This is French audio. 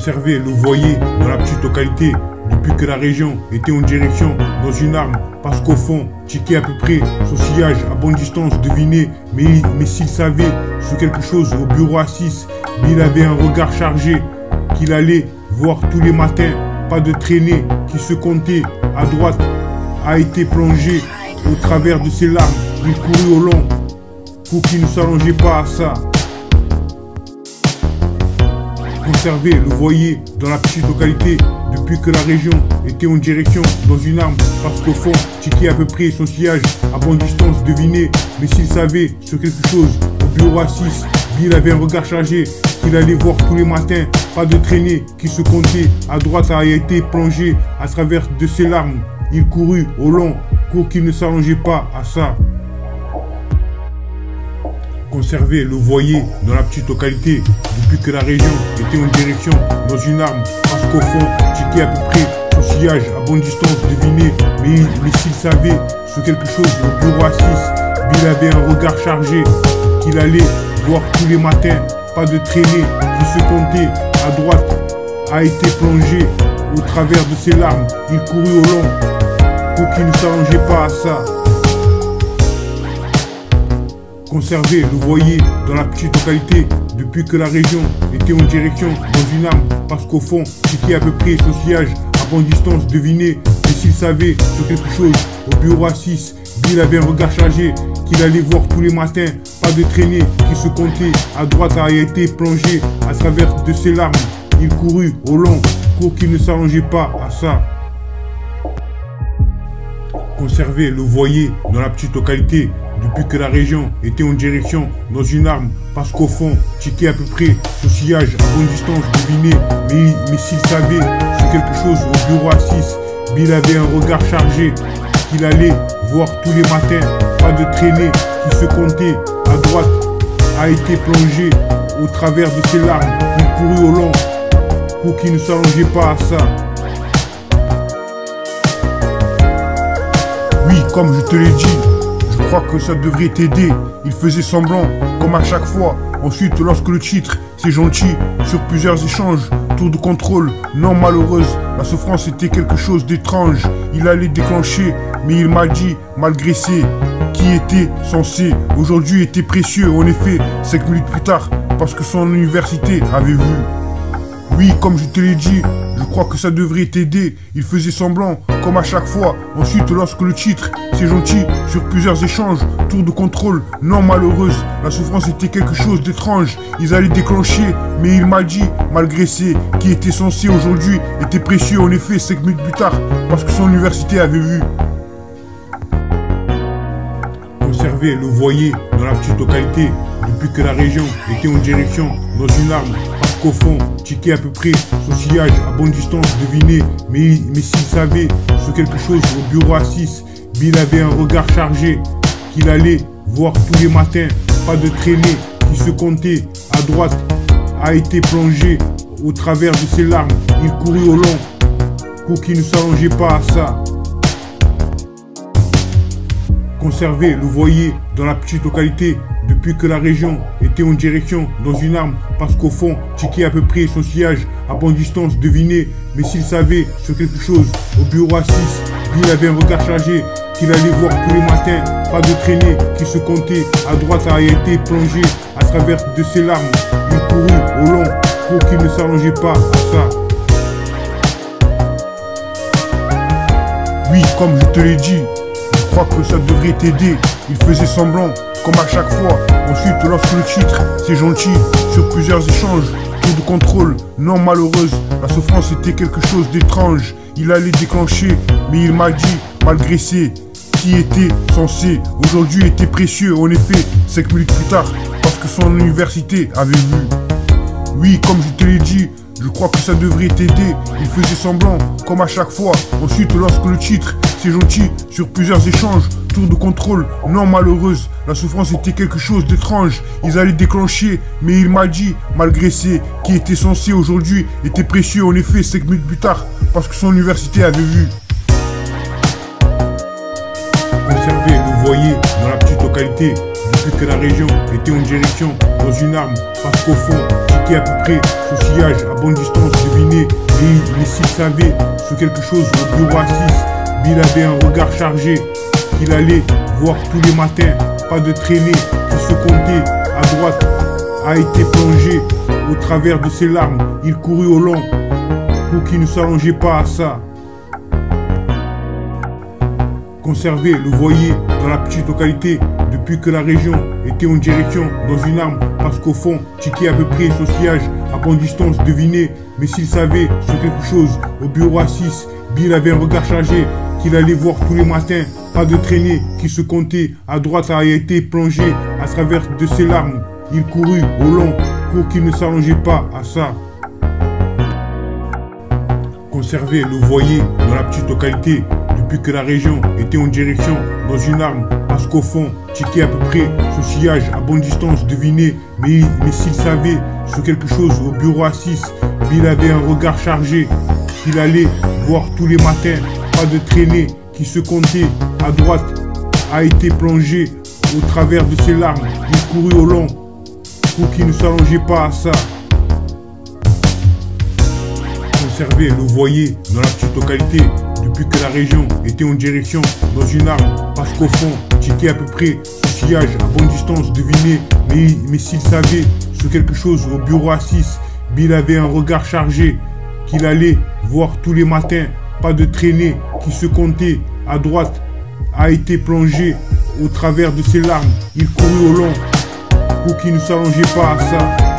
Conserver le voyer dans la petite localité depuis que la région était en direction dans une arme. Parce qu'au fond, checker à peu près son sillage à bonne distance, deviner. Mais s'il savait sur quelque chose au bureau à 6, il avait un regard chargé qu'il allait voir tous les matins. Pas de traînée qui se comptait à droite a été plongé au travers de ses larmes. Il courut au long pour qu'il ne s'allongeait pas à ça. Conserver le voyer dans la petite localité depuis que la région était en direction dans une arme. Parce qu'au fond, checker à peu près son sillage à bonne distance, deviner. Mais s'il savait sur quelque chose au bureau à 6, Bill avait un regard chargé qu'il allait voir tous les matins. Pas de traînée qui se comptait à droite a été plongé à travers de ses larmes. Il courut au long pour qu'il ne s'allongeait pas à ça. Conserver le voyer dans la petite localité depuis que la région était en direction dans une arme. Parce qu'au fond, checker à peu près son sillage à bonne distance, deviner. Mais s'il savait sur quelque chose au bureau à 6, Bill avait un regard chargé qu'il allait voir tous les matins. Pas de traînée qui se comptait à droite a été plongé au travers de ses larmes. Il courut au long pour qu'il ne s'allongeait pas à ça. Conserver le voyer dans la petite localité depuis que la région était en direction dans une arme. Parce qu'au fond, checker à peu près son sillage à bonne distance, deviner. Mais s'il savait sur quelque chose au bureau à 6, Bill avait un regard chargé qu'il allait voir tous les matins. Pas de traînée qui se comptait à droite a été plongé à travers de ses larmes. Il courut au long pour qu'il ne s'allongeait pas à ça. Conserver le voyer dans la petite localité depuis que la région était en direction dans une arme. Parce qu'au fond, checker à peu près son sillage à bonne distance, deviner. Mais s'il savait sur quelque chose au bureau à 6, Bill avait un regard chargé qu'il allait voir tous les matins. Pas de traînée qui se comptait à droite a été plongé au travers de ses larmes. Il courut au long pour qu'il ne s'allongeait pas à ça. Oui, comme je te l'ai dit, je crois que ça devrait t'aider. Il faisait semblant, comme à chaque fois. Ensuite, lorsque le titre, c'est gentil, sur plusieurs échanges, tour de contrôle, non malheureuse, la souffrance était quelque chose d'étrange. Il allait déclencher, mais il m'a dit, malgré ses qui était censé, aujourd'hui était précieux. En effet, 5 minutes plus tard, parce que son université avait vu. Oui, comme je te l'ai dit, je crois que ça devrait t'aider. Il faisait semblant, comme à chaque fois. Ensuite, lorsque le titre, c'est gentil, sur plusieurs échanges, tour de contrôle, non malheureuse, la souffrance était quelque chose d'étrange. Ils allaient déclencher, mais il m'a dit, malgré ses qui était censé aujourd'hui, était précieux. En effet, 5 minutes plus tard, parce que son université avait vu. Conserver le voyer dans la petite localité depuis que la région était en direction dans une arme. Parce qu'au fond, checker à peu près son sillage à bonne distance, deviner. Mais s'il savait sur quelque chose au bureau à 6, Bill avait un regard chargé qu'il allait voir tous les matins. Pas de traînée qui se comptait à droite a été plongé au travers de ses larmes. Il courut au long pour qu'il ne s'allongeait pas à ça. Conserver le voyer dans la petite localité depuis que la région était en direction dans une arme. Parce qu'au fond, checker à peu près son sillage à bonne distance, deviner. Mais s'il savait sur quelque chose au bureau à 6, il avait un regard chargé qu'il allait voir tous les matins. Pas de traînée qui se comptait à droite a été plongé à travers de ses larmes. Il courut au long pour qu'il ne s'allongeait pas à ça. Oui, comme je te l'ai dit, je crois que ça devrait t'aider. Il faisait semblant, comme à chaque fois. Ensuite, lorsque le titre, c'est gentil, sur plusieurs échanges, tour de contrôle, non malheureuse, la souffrance était quelque chose d'étrange. Il allait déclencher, mais il m'a dit, malgré ses qui était censé, aujourd'hui était précieux. En effet, 5 minutes plus tard, parce que son université avait vu. Oui, comme je te l'ai dit, je crois que ça devrait t'aider. Il faisait semblant, comme à chaque fois. Ensuite, lorsque le titre, c'est gentil, sur plusieurs échanges, tour de contrôle, non malheureuse, la souffrance était quelque chose d'étrange. Ils allaient déclencher, mais il m'a dit, malgré ses qui était censé aujourd'hui, était précieux. En effet, 5 minutes plus tard, parce que son université avait vu. Conserver le voyer dans la petite localité depuis que la région était en direction dans une arme. Parce qu'au fond, Ticket à peu près, sausillage à bonne distance, devinez. Mais s'il savait ce quelque chose au bureau à 6, Bill avait un regard chargé qu'il allait voir tous les matins. Pas de traînée qui se comptait à droite a été plongé au travers de ses larmes. Il courut au long pour qu'il ne s'allongeait pas à ça. Conserver le voyer dans la petite localité depuis que la région était en direction dans une arme, parce qu'au fond, Ticket à peu près, sausillage à bonne distance, devinez. Mais s'il savait sur quelque chose au bureau à 6, Bill avait un regard chargé qu'il allait voir tous les matins. Pas de traînée qui se comptait à droite a été plongé à travers de ses larmes. Il courut au long pour qu'il ne s'allongeait pas à ça. Conserver le voyer dans la petite localité depuis que la région était en direction dans une arme, parce qu'au fond, Ticket à peu près, sausillage à bonne distance, devinez. Mais s'il savait sur quelque chose au bureau à 6, Bill avait un regard chargé qu'il allait voir tous les matins. Pas de traînée qui se comptait à droite a été plongé au travers de ses larmes. Il courut au long pour qu'il ne s'allongeait pas à ça. Conserver le voyer dans la petite localité depuis que la région était en direction dans une arme, parce qu'au fond, Ticket à peu près, sausillage à bonne distance, devinez. Mais s'il savait sur quelque chose au bureau à 6, Bill avait un regard chargé qu'il allait voir tous les matins. Pas de traînée qui se comptait à droite a été plongé au travers de ses larmes. Il courut au long pour qu'il ne s'allongeait pas à ça.